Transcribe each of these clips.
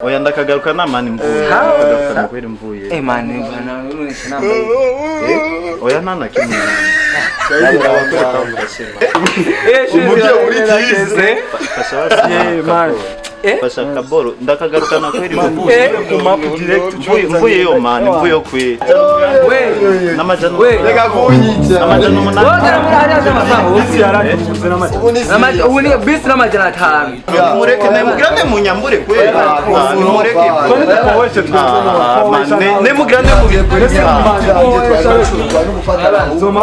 Oya ndakagaruka namani mvuye. Ndakagaruka kweri mvuye. Mani bana nurisha nambaye. Oya nana kimwe. Umujye uri kize. Fasha kaboro ndakagaruka na kweri mvuye ku map direct mvuye yo mani mvuye kwe. Namajano. Reka kunyitsa. Namajano munani. Wongera muri hariya z'amafaranga ubusi yaratuze n'amajana. Ubu ni bisi n'amajana 5. Mureke nemugirane munyambure kweri. Mureke. Nemugirane mubireke.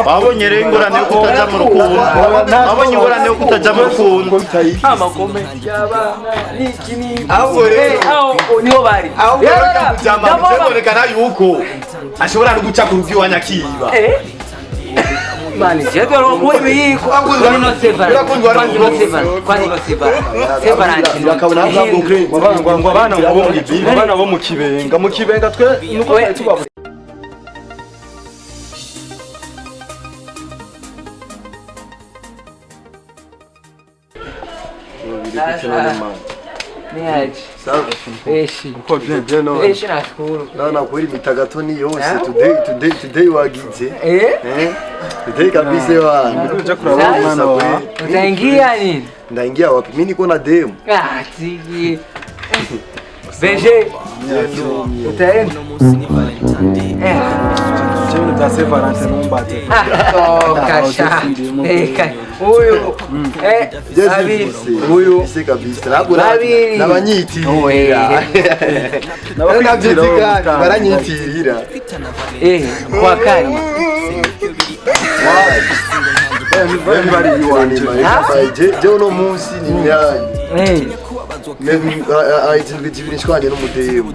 Babonye rengorane yo kutaja mu rukundo. Babonye ingorane yo kutaja mu rukundo. Amakome y'abana n'ikini. Aho niho bari. Byerekana yuko ashobora no guca ku rugi wanyakiba. Mani, je dois revoir lui. Abana bo mu kibenga twe nuko tuba Yaje. Eshi. Uko bien no. Eshi nashukuru. Na kweli mitagatoni yose today wagize. Today kabisa wana. kuja kuraba umwana wa. Utaingia nini? Ndaingia wapi? Mimi niko na demo. Tiki. Beje. Utaenda. Chini za VALENTIN umbate. Kasha. Huyu. Huyu si kabisa. Nabanyiti. Nabanyitirira. Baranyitirira. Kwa kani. Je uno munsi ni myanya. Aitinishwanye n'umudemo.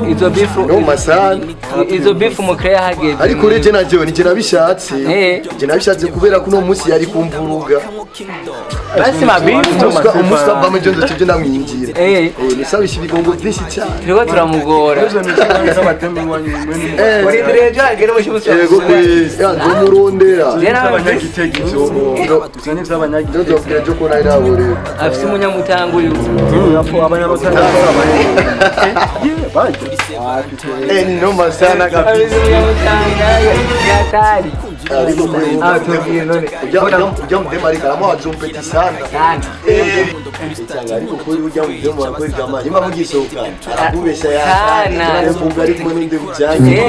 Izo bifu. No masana. Izo bifu mukreya hageze. Ariko reje najewe nije nabishatse. Je nabishatse kubera kuno munsi yari kumvuruga. Basi mabifu umusaba majonzo tuje ndamwinjira. Nisabisha ibigongo byinshi cyane. Turiko turamugora. Uri direje agere mu shibuso. Yego kwezi. Ya ndumurondera. Abanyagitegizo. Tuzanye by'abanyagitegizo. Ndio kona irabore. Afise umunyamutango uyu. Yapo abanyamutango. Ni noma sana kabisa. Yatari. Ujya mudema kama wajumpeti sana. Ariko kuri ujya mudema wakweli kama nyuma mugisohoka. Akubesha yana. Mpunga ari kumwe n'undi bujanye.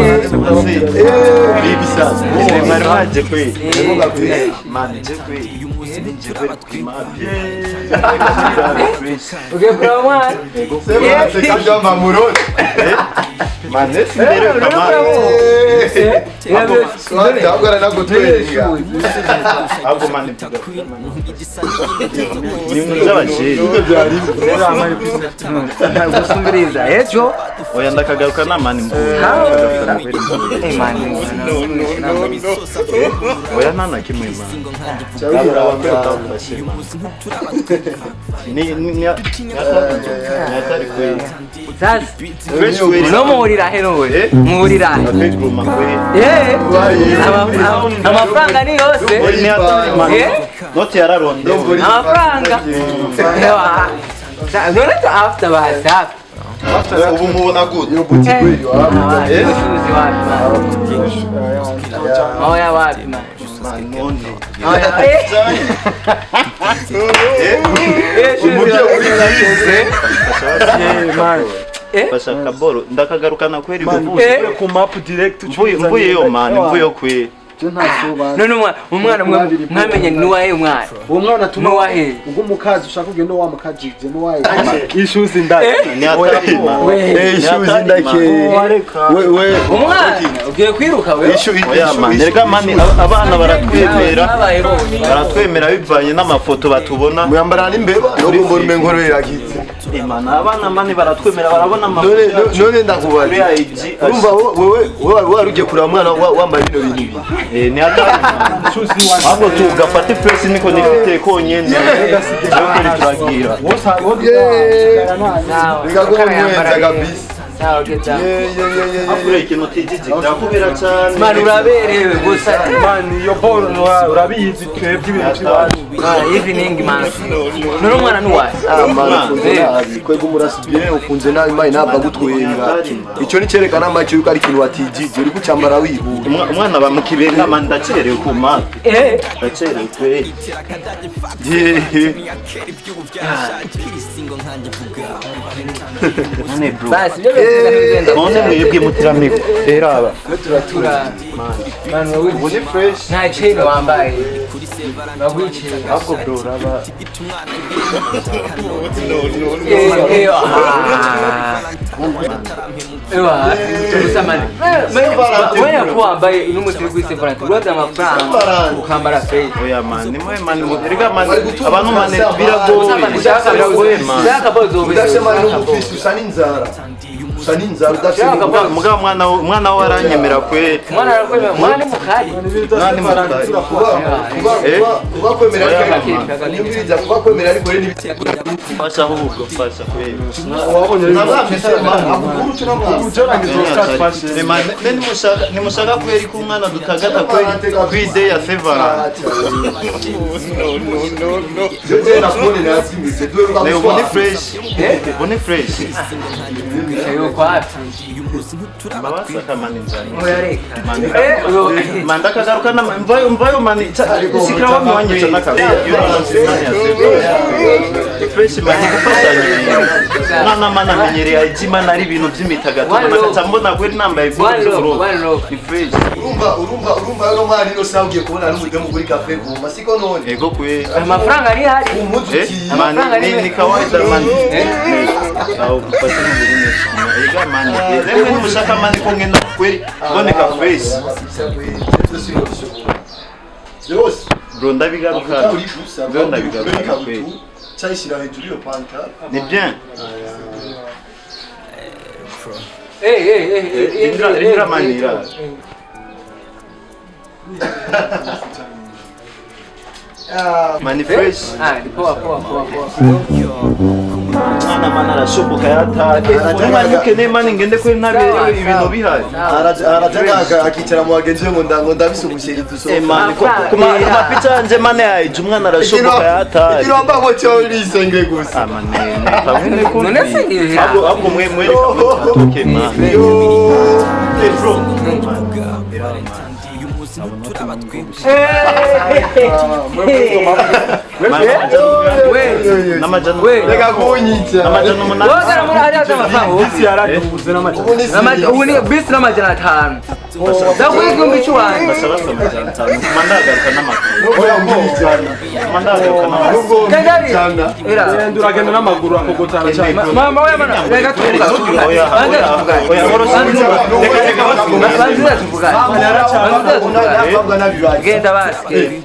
Bibi sasa. Mari waje kweli. Ngoga kweli. Manje kweli. Uge promo. Sema kama mamuroni. Manesi mbere kama. Agora na gutwenga. Abo mani tuga. Nimwe z'abashiri. Gusumbiriza ejo. Oya ndakagaruka namani mvuye. Mani. Oya nana kimwe mani. Ni atari kweli. Sasa no muhurira hero we. Muhurira. Amafaranga ni yose. Noti yararonde. Amafaranga. None to after WhatsApp. Ubu mubona gute? Yo buti kweli wapi? Oya wapi man? Umujye uri kize. Fasha kaboro ndakagaruka na kweli mvuye ku map direct mvuye yo mani mvuye kwe. None umwana mwamenye ni wahe umwana? Uwo mwana tuma wahe? Ubwo mukazi ushaka kugenda wa mukajije no wahe? Ishuzi ndake. Ni atarima. Ishuzi ndake. We umwana ugiye kwiruka we. Oya mani rega mani abana baratwemera bivanye n'amafoto batubona. Muyambara n'imbeba no kumbona imengoro iragize. Imana abana mani baratwemera barabona amafoto. None ndakubaza. Urumva wewe warugiye kura mwana wambaye bino bintu. Ni atarima. Abo tugafata face niko nifite konyene. Ndio turagira. Bikago mwenza kabisa. Sawa geta. Afure ikintu tijiji ndakubera cyane. Man uraberewe gusa. Man iyo ball urabizi twebwe ibintu cy'iwacu. Evening man. None umwana nuwaye. Kwego murasi bien ukunze nabi mai nabwa gutwenga. Ico ni cerekana make yuko ari ikintu watijiji uri kucambara wihura. Umwana bamukibenga man ndacerewe ku map. Ndacerewe kwe. None bro. Basi byo None mwebwe mutiramiko. Eraba. turatura. Man Ubone fresh. nta chain wambaye. Bagwice. Ahubwo bro raba. Ewa, tulisamani. Wewe kwa ambaye inumutiri kwise Valentine. Rwanda amafaranga ukambara face. Oya man, ni mwe man erega man abantu man biragoye man. Shaka bozo Udashema n'umufisi usani inzara. Usani inzara udashema. Muga mwana we aranyemera kwe. Mwana arakwemera, mwana ni mukari. Nani mukari. Kuba kwemera ari kuba kwemera ari kore n'ibiti. Fasha ahubwo fasha kwe. Wabonye nabamye sema akukuru tunamwa. Ujorangiza start fashion. Nimushaka kweri ku mwana dutagata kweri kwide ya Sevara. Joje na phone na simise dwe Ne ubone fresh. Ubone fresh. Ayo kwapi. Mabasa kama ninjani. Oyareka. Manda kagaruka na mvayo mani sikira wa mwanye cyana kazi. Fresh mani kufashanya. Nana mana menyereye ajima nari ibintu by'imitagato nakata mbona kweri nambaye One ni fresh. urumva yo mari no saugiye kubona n'umudemu kuri cafe guma siko none. Ego kwe. Amafaranga ari hari. Umuzuki. Mani ni kawaida mani. Au kupata n'ibintu. Ega mani. Leo mushaka mani kongena kweri boneka fresh. Zose. Bro ndabigaruka. Bro ndabigaruka kweri. Chayishira hejuru yo panka. Ni bien. Indra manira. Mani fresh. Poa. Mana arashoboka yatake. Umwana ukeneye mani ngende kwe ntabere ibintu bihari. Arajaga akicara mu bagenzi be ngo ndabisubushe gituso. Mani kuma picha nje mane yaje umwana arashoboka yatake. Iromba ngo cyo risenge gusa. Amane. None se Abo mwereka mutoke mani. Bro. Reka kunyica. Isi yaraduze n'amajana. Ubu ni bisi n'amajana 5. Ndakuye igihumbi cy'uwanjye. Mandagaruka n'amaguru. Oya mbijana. Mandagaruka n'amaguru. Era. Nduragenda n'amaguru akogotana cyane. Mama we bana reka tuvuga. Oya Genda basi.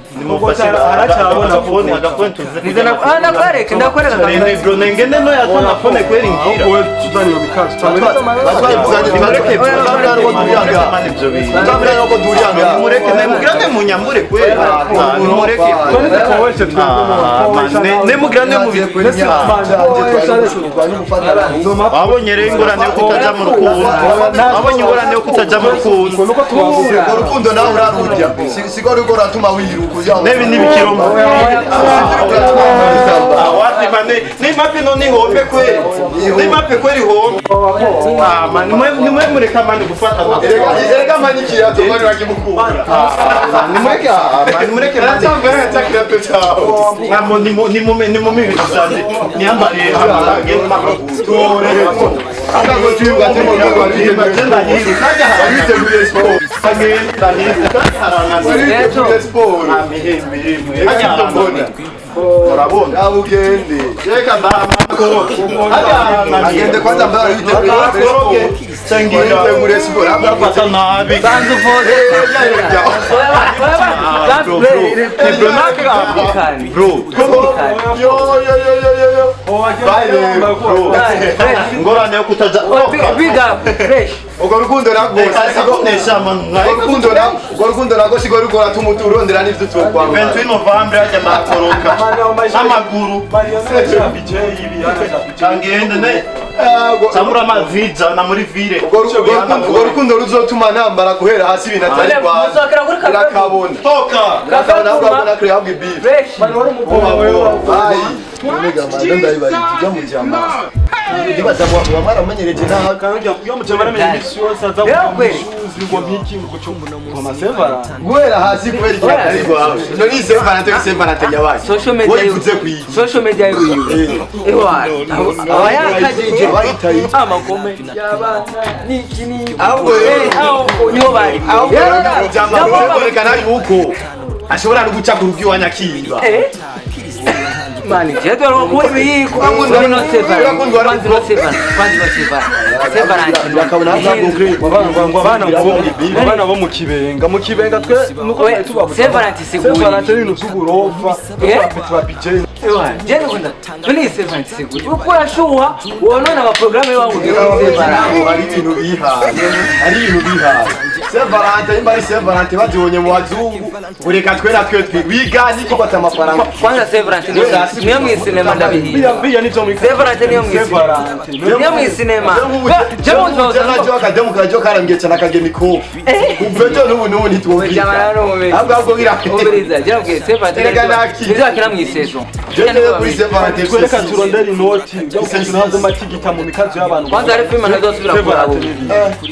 Ndakwereka bro nengende no yatona phone kweri ngira Wowe tuzani yo bikacu cyane. mureke nemugirane munyambure kweri mureke nemugirane mu wabonye rero ingorane yo kutaja mu rukundo wabonye ingorane yo kutaja mu rukundo urukundo nawe urarujya siko ruko ratuma wiruka nebi nibikirombo wati mane ni mapi no ni ngombe kweli ni mapi kweli ho man nimwe mureka mani gufata erega mani kirato mani wakimukura nimureke mani atakira to chao ngamo ni mu mibiri cyane niambariye amarage makutore akago tuyuga temo ngo ari magenda yiri kaja harabite muri sport agenda yiri harana sport amihembe kaja harabona urabona abugende reka ndamako agende kwanza mbara yite Sangira muri sport abafata nabi banzu foze bro ngorane yo kutaja big up fresh ugo rukundo nagwo sikonesha man urukundo nagwo sigo ruko ratuma uturondera n'ivyo twokwa 28 November aje makoroka amaguru BJ ibi yana angende ne Samura mavija na muri vile. Ubwo rukundo ruzotuma nambara guhera hasi ibintu atari kwa. Rakabona. Toka. Rakabona kuri habwe beef. Mani wari umukobwa. Bayi. Nega manda ndayibari tujya mu jama. Ndibaza mu baramenyereje naho kandi yo mu jama ramenye imisi yose aza ngo mpiki ngo cyo ma sevara. Guhera hasi kubera icyatari kwawe. No ni sevara to sevara yabaye. Social media yiwe. Ewa. Abayakajije bayitaye amakome y'abana niki ahubwo niho bari jama kwerekana yuko ashobora no guca kurugi wa nyakiba mani jedo ro ko ibi ko ngo no sevara bakabona abana bo mu kibenga twe nuko tubavuga sevara sevara ibintu by'uburofa ba PJ jedo kunda tuni sevara seguro uko yashuha wonona aba programme wangu sevara ari ibintu bihaye sevara imbari sevara bazibonye mu wazungu bureka twera twe twiga niko bata amafaranga kwanza sevara niyo mu cinema ndabihiye biya nivyo mu sevara niyo mu cinema jamo nzo akademu kajo karambye cyane akagemi ko ubvejo n'ubu ntitwumvira ahubwo ubiriza jya bwe sevara nizo akira mu isezo kuri sevara kwereka turondera inoti ugakugira hanze amatigita mu mikazo y'abantu kwanza ari filime nazosubira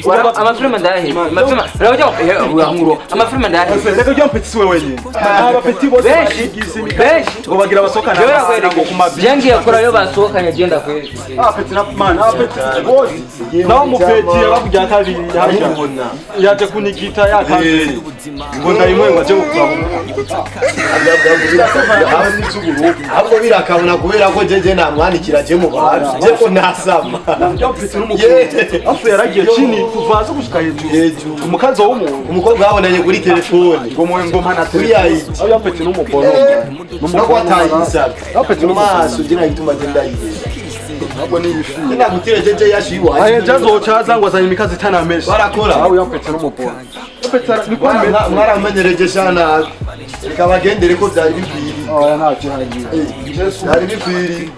kuraba amafilime ndahe amafilime rero amafilime ndahe reka jya mpetsi wewe nyine abapeti bose benshi ngo bagira abasokana ngo kumabi yangi yakora yo basohokanye agenda kweli apeti na man apeti bose nawo mupeti yabavuga kabiri yaje kunikita yakambere ngo ndayimwe ngo aje gukaba ahubwo birakabona kubera ko jeje namwanikira je mu bantu je ko nasama afu yaragiye chini kuvaza gushika hejuru umukazo w'umuntu umukobwa babonanye kuri telefone ngo mpana kuri yayi aho yapeti n'umukono n'uko watangisa yapeti n'amaso gira ituma genda yiye ntabwo ni ifi nina gutire jeje yashiwa ahe jazo chaza ngo azanye imikazi itanamesha barakora aho yapeti n'umukono yapeti niko mwaramenyereje shana reka bagendere ko byari bikwiri ntacyo hagiye byari bikwiri